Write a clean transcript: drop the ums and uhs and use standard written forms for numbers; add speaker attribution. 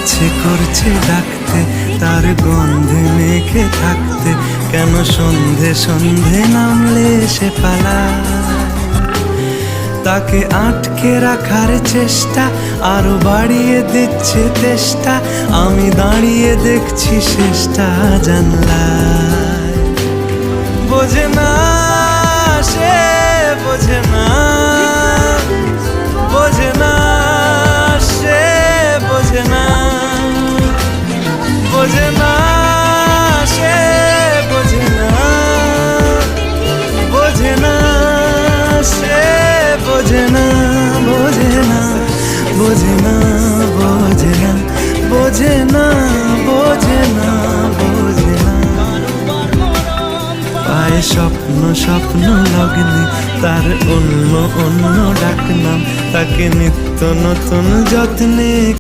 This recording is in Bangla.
Speaker 1: ইচ্ছে করছে ডাকতে, তার গন্ধে মেখে থাকতে, কেন সন্ধে সন্ধে নামলে সে পালায়। তাকে আটকে রাখার চেষ্টা আরো বাড়িয়ে দিচ্ছে তেষ্টা, আমি দাঁড়িয়ে দেখছি শেষটা জানলায়। বোঝে না সে, বোঝে না, বোঝে না সে, বোঝে না, বোঝে না সে, বোঝে না, বোঝে না সে, বোঝে না, বোঝে না, বোঝে না, বোঝে না, বোঝে না, বোঝে না, বোঝে না। পায়ে স্বপ্ন স্বপ্ন লগ্নে, তার অন্য অন্য ডাকনাম, তাকে নিত্য নতুন যত্নে